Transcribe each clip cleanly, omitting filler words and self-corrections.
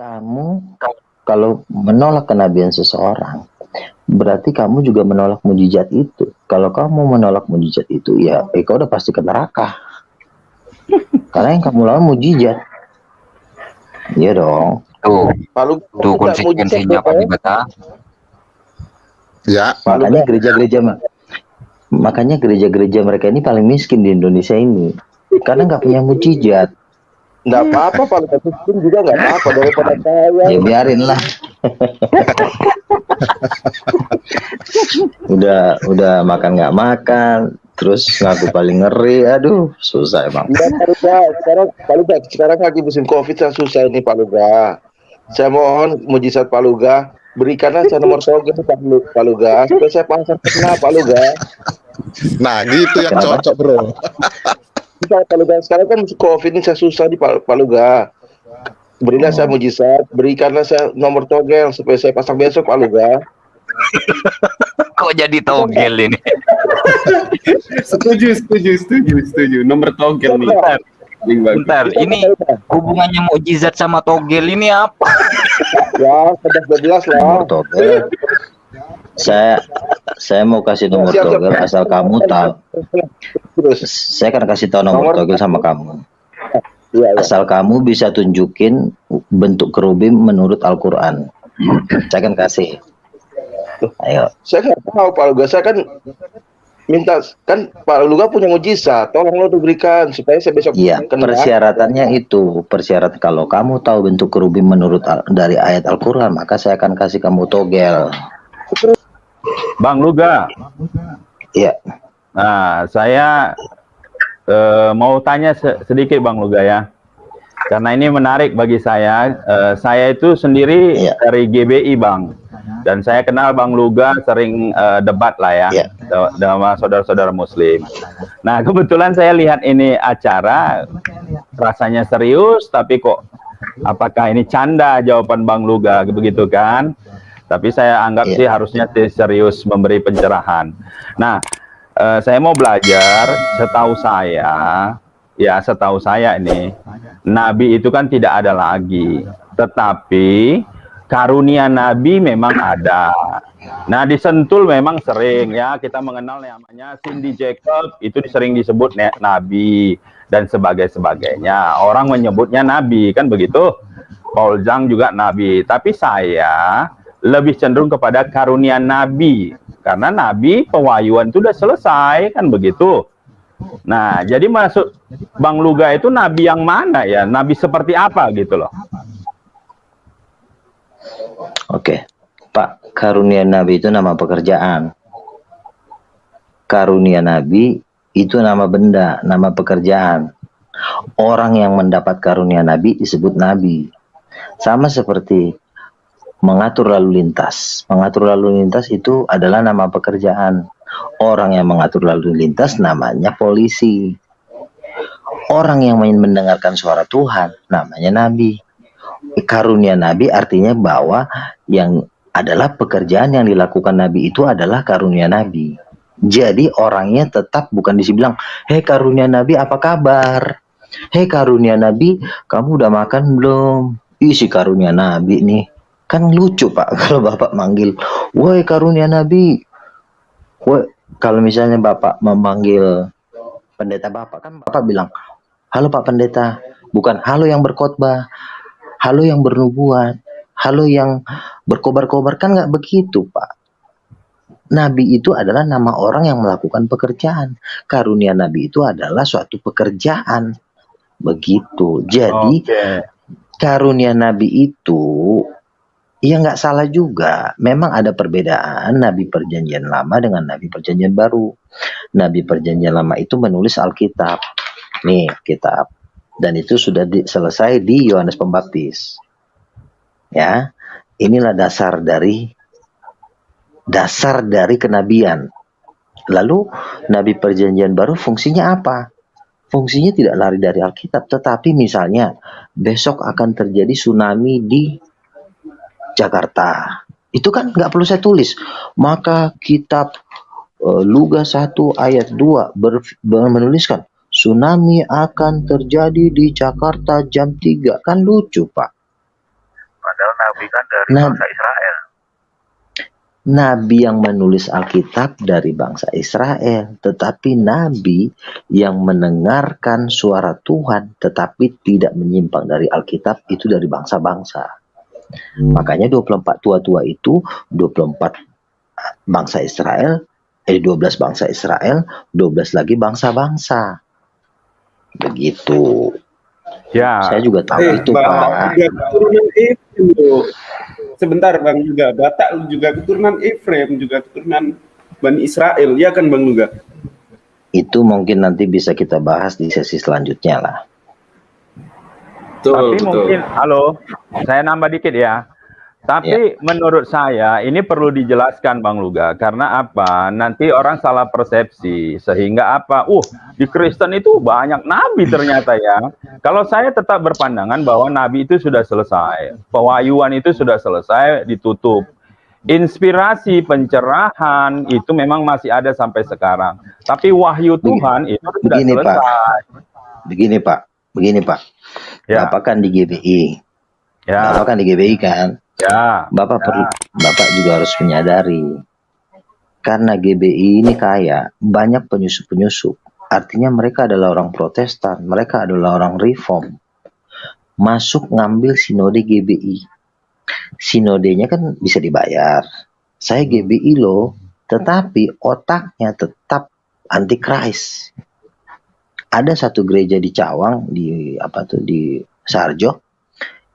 Kamu kalau menolak kenabian seseorang, berarti kamu juga menolak mujizat itu. Kalau kamu menolak mujizat itu, ya kau udah pasti ke neraka. Karena yang kamu lawan mujizat. Iya dong. Tuh konsekuensinya Pak Bata. Ya. Makanya gereja-gereja mereka ini paling miskin di Indonesia ini. Karena nggak punya mujizat. Nggak apa-apa, Pak miskin juga nggak apa-apa daripada saya. Ya biarin lah. udah makan nggak makan, terus ngaku paling ngeri, aduh susah emang. Sekarang lagi musim COVID, saya susah ini Pak Luga. Saya mohon mujizat Pak Luga, berikanlah saya nomor togel Pak Luga, supaya saya pasang kena Pak Luga. Nah gitu yang cocok bro. Pak Luga, sekarang kan musim COVID ini saya susah di Pak Luga. Berilah saya mujizat, berikanlah saya nomor togel supaya saya pasang besok Pak Luga. Kok jadi togel ini? Setuju. Nomor togel nih. Bentar, ini hubungannya mukjizat sama togel ini apa? Ya, sudah jelas lah. Nomor togel. Saya mau kasih nomor togel asal kamu tahu. Saya akan kasih tahu nomor togel sama kamu. Asal kamu bisa tunjukin bentuk kerubim menurut Al-Quran. Saya akan kasih. Ayo. Saya nggak tahu Pak Luga, saya kan minta, kan Pak Luga punya mujizat, tolong lo diberikan supaya saya besok. Iya, persyaratannya itu, persyaratan kalau kamu tahu bentuk kerubim menurut dari ayat Al-Quran, maka saya akan kasih kamu togel. Bang Luga. Iya. Nah, saya mau tanya sedikit Bang Luga ya. Karena ini menarik bagi saya. Saya itu sendiri dari GBI Bang. Dan saya kenal Bang Luga sering debat lah ya, sama saudara-saudara Muslim. Nah kebetulan saya lihat ini acara rasanya serius, tapi kok apakah ini canda jawaban Bang Luga begitu kan? Tapi saya anggap sih harusnya serius memberi pencerahan. Nah saya mau belajar, setahu saya ini Nabi itu kan tidak ada lagi, tetapi karunia Nabi memang ada. Nah di Sentul memang sering ya kita mengenal namanya Cindy Jacob, itu sering disebut Nabi dan sebagainya. Orang menyebutnya Nabi kan begitu. Paul Zhang juga Nabi. Tapi saya lebih cenderung kepada karunia Nabi karena Nabi pewahyuan itu sudah selesai kan begitu. Nah jadi maksud Bang Luga itu Nabi yang mana ya? Nabi seperti apa gitu loh? Oke, Pak, karunia Nabi itu nama pekerjaan. Karunia Nabi itu nama benda, nama pekerjaan. Orang yang mendapat karunia Nabi disebut Nabi. Sama seperti mengatur lalu lintas. Mengatur lalu lintas itu adalah nama pekerjaan. Orang yang mengatur lalu lintas namanya polisi. Orang yang mendengarkan suara Tuhan namanya Nabi. Karunia Nabi artinya bahwa yang adalah pekerjaan yang dilakukan Nabi itu adalah karunia Nabi. Jadi orangnya tetap bukan dibilang, hei karunia Nabi apa kabar? Hei karunia Nabi kamu udah makan belum? Isi karunia Nabi nih. Kan lucu Pak kalau Bapak manggil, woi karunia Nabi. Woi, kalau misalnya Bapak memanggil pendeta Bapak kan Bapak bilang, halo Pak Pendeta, bukan halo yang berkhotbah. Halo yang bernubuat, halo yang berkobar-kobar, kan nggak begitu Pak. Nabi itu adalah nama orang yang melakukan pekerjaan. Karunia Nabi itu adalah suatu pekerjaan. Begitu. Jadi karunia Nabi itu ya nggak salah juga. Memang ada perbedaan Nabi Perjanjian Lama dengan Nabi Perjanjian Baru. Nabi Perjanjian Lama itu menulis Alkitab. Nih, kitab. Dan itu sudah selesai di Yohanes Pembaptis. Ya, inilah dasar dari kenabian. Lalu Nabi Perjanjian Baru fungsinya apa? Fungsinya tidak lari dari Alkitab, tetapi misalnya besok akan terjadi tsunami di Jakarta. Itu kan nggak perlu saya tulis. Maka kitab Lugas 1 ayat 2 menuliskan tsunami akan terjadi di Jakarta jam 3. Kan lucu Pak. padahal Nabi kan dari Nah, bangsa Israel. Nabi yang menulis Alkitab dari bangsa Israel, tetapi Nabi yang mendengarkan suara Tuhan tetapi tidak menyimpang dari Alkitab itu dari bangsa-bangsa. Makanya 24 tua-tua itu 24 bangsa Israel, 12 bangsa Israel, 12 lagi bangsa-bangsa. Begitu. Ya, Saya juga tahu itu, Pak. juga keturunan Efraim loh. Sebentar Bang Luga, Batak juga keturunan Efraim, juga keturunan Bani Israel, ya kan Bang Luga? Itu mungkin nanti bisa kita bahas di sesi selanjutnya lah. tapi mungkin, halo, saya nambah dikit ya. Tapi menurut saya ini perlu dijelaskan Bang Luga, karena apa? Nanti orang salah persepsi sehingga apa? Di Kristen itu banyak nabi ternyata ya. Kalau saya tetap berpandangan bahwa nabi itu sudah selesai, pewahyuan itu sudah selesai, ditutup. Inspirasi pencerahan itu memang masih ada sampai sekarang. Tapi wahyu Tuhan itu sudah selesai. Begini Pak. Ya. Bapak kan di GBI. Ya. Bapak kan di GBI kan? Ya. Bapak juga harus menyadari karena GBI ini kaya, banyak penyusup-penyusup. Artinya mereka adalah orang Protestan, mereka adalah orang Reform. Masuk ngambil sinode GBI. Sinodenya kan bisa dibayar. Saya GBI loh, tetapi otaknya tetap antikris. Ada satu gereja di Cawang, di Sarjo.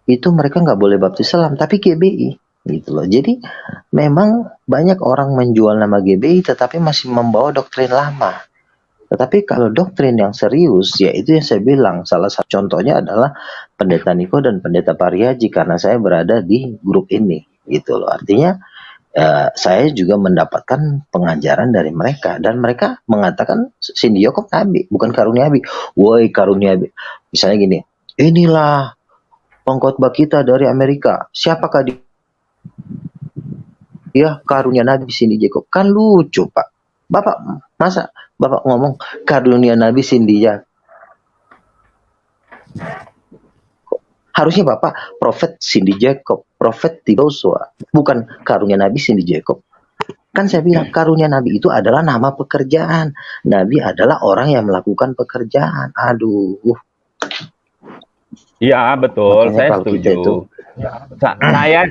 Itu mereka nggak boleh baptis Islam, tapi GBI gitu loh. Jadi memang banyak orang menjual nama GBI tetapi masih membawa doktrin lama. Tetapi kalau doktrin yang serius, ya itu yang saya bilang, salah satu contohnya adalah Pendeta Niko dan Pendeta Pariaji, karena saya berada di grup ini gitu loh. Artinya saya juga mendapatkan pengajaran dari mereka, dan mereka mengatakan Sindio kok nabi, bukan karunia nabi. Woi karunia nabi. Misalnya gini, inilah pengkhotbah kita dari Amerika. Siapakah dia? Ya, karunia Nabi Cindy Jacob. Kan lucu, Pak. Masa Bapak ngomong karunia Nabi Cindy Jacob? Harusnya Bapak Profet Cindy Jacob, Profet Joshua, bukan karunia Nabi Cindy Jacob. Kan saya bilang karunia Nabi itu adalah nama pekerjaan. Nabi adalah orang yang melakukan pekerjaan. Aduh. Iya betul, Makanya saya kalau kita setuju. itu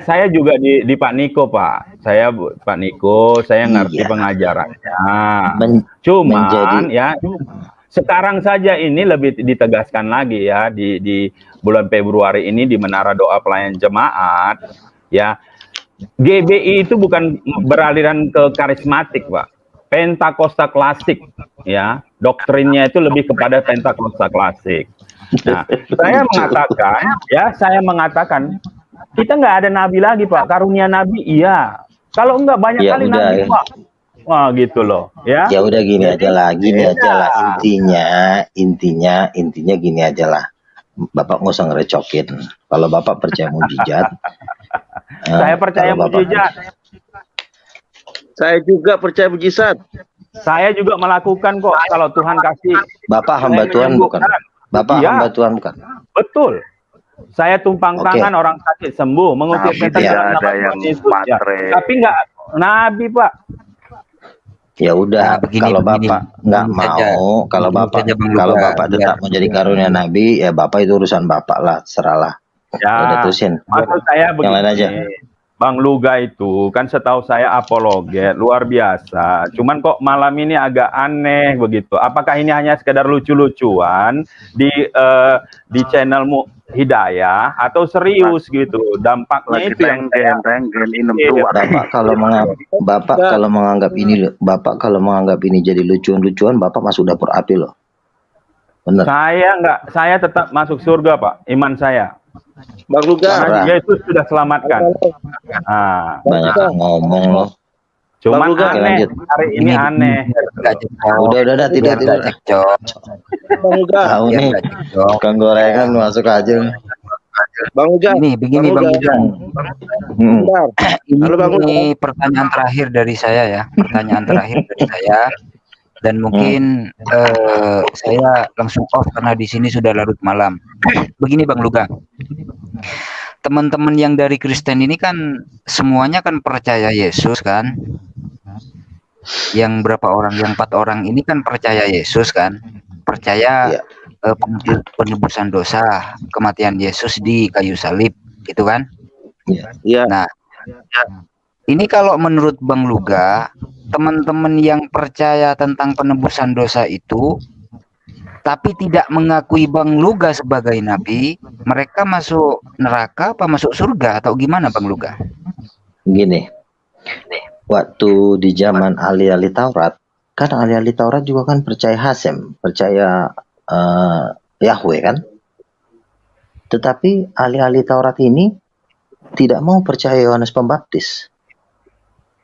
Saya juga di Pak Niko Pak. Saya Pak Niko, saya ngerti pengajarannya. Cuman ya sekarang saja ini lebih ditegaskan lagi ya di bulan Februari ini di Menara Doa Pelayan Jemaat ya. GBI itu bukan beraliran ke karismatik Pak. Pentakosta klasik ya. Doktrinnya itu lebih kepada Pentakosta klasik. Nah, saya mengatakan kita nggak ada nabi lagi Pak, karunia nabi iya. Kalau enggak banyak ya kali udah, nabi Pak. Wah gitu loh, ya. Ya udah gini aja lah, intinya gini aja lah. Bapak nggak usah ngerecokin. Kalau Bapak percaya mujizat, saya percaya mujizat. Saya juga percaya mujizat. Saya juga melakukan kok kalau Tuhan kasih. Bapak hamba Tuhan bukan? Bapak hamba Tuhan bukan? Betul. Saya tumpang tangan orang sakit sembuh, mengukir setan dalam nama Tuhan Yesus. Ya. Tapi nggak nabi Pak. Ya udah, kalau Bapak nggak mau, kalau Bapak tetap menjadi karunia nabi, ya Bapak itu urusan Bapak lah, seralah. Ya, udah terusin. Maksud saya begini. Yang lain aja. Bang Luga itu kan setahu saya apologet luar biasa. Cuman kok malam ini agak aneh begitu. Apakah ini hanya sekedar lucu-lucuan di channelmu Hidayah atau serius gitu? Dampaknya itu yang Bapak kalau menganggap ini jadi lucuan-lucuan, Bapak masuk dapur api loh. Benar. Saya tetap masuk surga Pak. Iman saya. Bang Luga, Yesus sudah selamatkan. Banyak ngomong loh. Cuman aneh, hari ini aneh. Udah tidak. Bang Luga, tahu nih, tukang gorengan masuk aja. Bang Luga, Begini Bang Luga. Ini pertanyaan terakhir dari saya ya. Dan mungkin saya langsung off karena di sini sudah larut malam. Begini Bang Luga, teman-teman yang dari Kristen ini kan semuanya kan percaya Yesus kan. Yang berapa orang, yang 4 orang ini kan percaya Yesus kan. Percaya Iya. penebusan dosa, kematian Yesus di kayu salib, gitu kan? Iya. Nah, ini kalau menurut Bang Luga, teman-teman yang percaya tentang penebusan dosa itu, tapi tidak mengakui Bang Luga sebagai nabi, mereka masuk neraka apa masuk surga atau gimana Bang Luga? Gini, waktu di zaman ahli-ahli Taurat, kan ahli-ahli Taurat juga kan percaya Hasem, percaya Yahweh kan. Tetapi ahli-ahli Taurat ini tidak mau percaya Yohanes Pembaptis.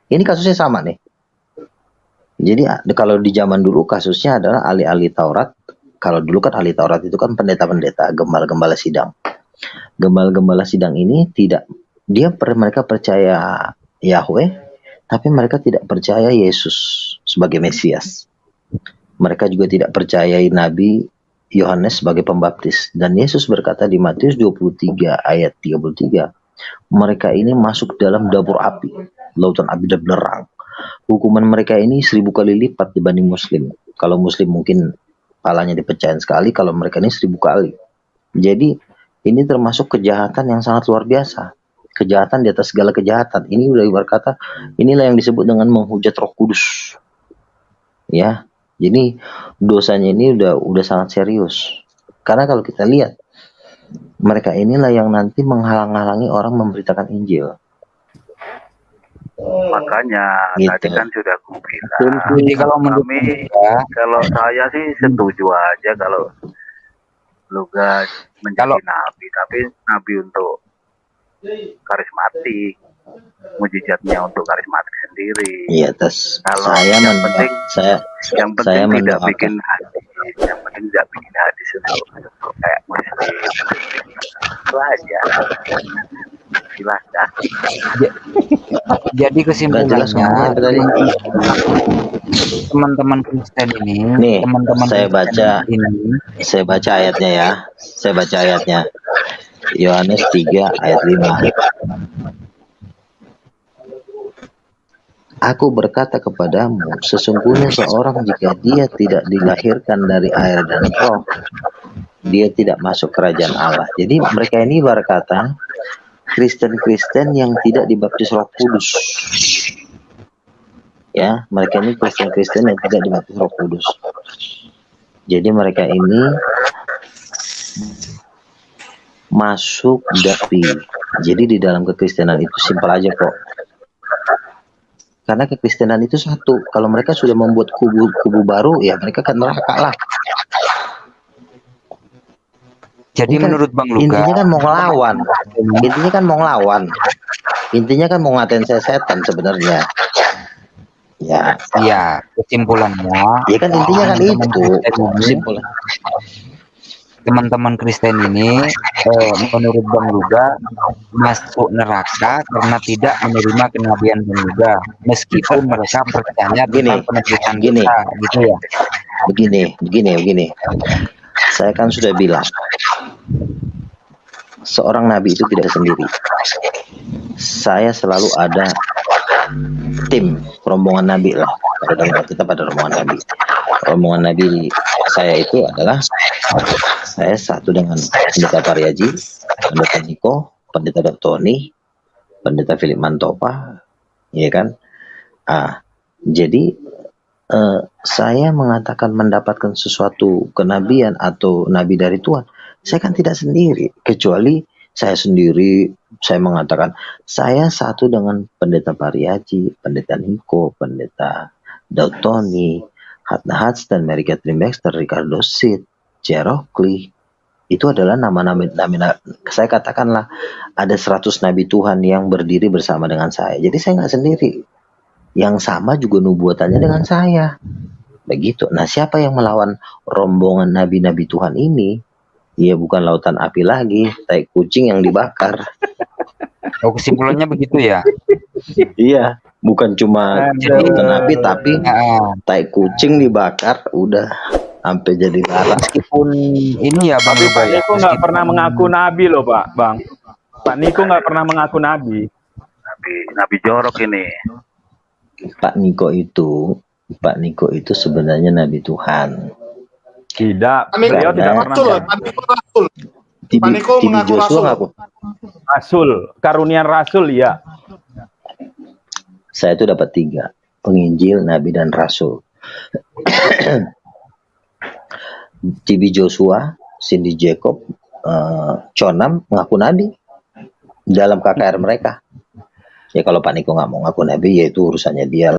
Ini kasusnya sama nih. Jadi kalau di zaman dulu kasusnya adalah ahli-ahli Taurat. Kalau dulu kan ahli Taurat itu kan pendeta-pendeta, gembala-gembala sidang. Gembala-gembala sidang ini mereka percaya Yahweh, tapi mereka tidak percaya Yesus sebagai Mesias. Mereka juga tidak percayai Nabi Yohanes sebagai pembaptis. Dan Yesus berkata di Matius 23 ayat 33, mereka ini masuk dalam dapur api, lautan api dan belerang. Hukuman mereka ini 1000 kali lipat dibanding Muslim. Kalau Muslim mungkin palanya dipecahin sekali, kalau mereka ini 1000 kali. Jadi ini termasuk kejahatan yang sangat luar biasa. Kejahatan di atas segala kejahatan. Ini udah berkata, inilah yang disebut dengan menghujat Roh Kudus. Ya, jadi dosanya ini udah sangat serius. Karena kalau kita lihat, mereka inilah yang nanti menghalang-halangi orang memberitakan Injil. Makanya Gitu. tadi kan sudah aku bilang. Jadi kalau menurut Kalau saya sih setuju aja kalau Luga menjadi nabi, tapi nabi untuk karismatik, mujizatnya untuk karismatik sendiri. Iya, tes Kalau saya yang penting saya tidak mendoakan. bikin hadis, yang penting tidak bikin hadis untuk kayak muslim. Itu aja. Silahkan. jadi Nggak jelas ngomongnya kesimpulannya tadi. teman-teman Kristen ini, Nih, teman-teman saya Kristen baca. ini, Saya baca ayatnya ya. Saya baca ayatnya. Yohanes 3 ayat 5. Aku berkata kepadamu, sesungguhnya seorang jika dia tidak dilahirkan dari air dan roh, dia tidak masuk kerajaan Allah. Jadi mereka ini berkata Kristen-Kristen yang tidak dibaptis Roh Kudus. Ya, mereka ini Kristen-Kristen yang tidak dibaptis Roh Kudus. Jadi mereka ini masuk dapi. Jadi di dalam kekristenan itu simpel aja kok. Karena kekristenan itu satu. Kalau mereka sudah membuat kubu baru, ya mereka akan neraka lah. jadi Ini kan menurut Bang Luga, intinya kan mau ngelawan. Intinya kan mau ngelawan. Intinya kan mau ngatain setan sebenarnya. Ya, ya kesimpulannya ya kan intinya kan itu. Simpel. teman-teman Kristen ini menurut Bang Luga masuk neraka karena tidak menerima kenabian Bang Luga meskipun mereka percaya tentang penebusan dosa gitu ya. Begini. Saya kan sudah bilang, seorang nabi itu tidak sendiri. Saya selalu ada tim rombongan nabi lah. Kita pada rombongan nabi. Rombongan nabi saya itu adalah saya satu dengan Pendeta Pariaji, Pendeta Niko, Pendeta Daptoni, Pendeta Philip Mantopa, ya kan? Jadi saya mengatakan mendapatkan sesuatu kenabian atau nabi dari Tuhan, saya kan tidak sendiri, kecuali saya sendiri. Saya mengatakan saya satu dengan Pendeta Pariaji, Pendeta Niko, Pendeta Dautoni, Hatna Hats dan Mary Catherine Baxter, Ricardo Sid, Jerokli. Itu adalah nama-nama, saya katakanlah ada 100 nabi Tuhan yang berdiri bersama dengan saya. Jadi saya nggak sendiri. Yang sama juga nubuatannya dengan saya. Begitu. Nah, siapa yang melawan rombongan nabi-nabi Tuhan ini? Ya bukan lautan api lagi, tai kucing yang dibakar. Oh, kesimpulannya begitu ya. Iya, bukan cuma lautan api tapi tai kucing dibakar udah sampai jadi darah. Meskipun ini ya Bang Tapi Luga Pak ya. Niko nggak pernah mengaku nabi loh Pak, Bang. Pak Niko nggak pernah mengaku nabi. Nabi jorok ini. Pak Niko itu sebenarnya nabi Tuhan. Tidak, Pak Niko beliau tidak pernah Rasul, mengaku Pak Niko Rasul. Tibi Pak Niko mengaku Joshua Rasul. ngaku. Rasul, karunian Rasul ya. Saya itu dapat 3, penginjil, nabi, dan rasul. TB Joshua, Cindy Jacob, Chonam mengaku nabi dalam KKR mereka. Ya kalau Pak Niko nggak mau ngaku nabi, ya itu urusannya dia.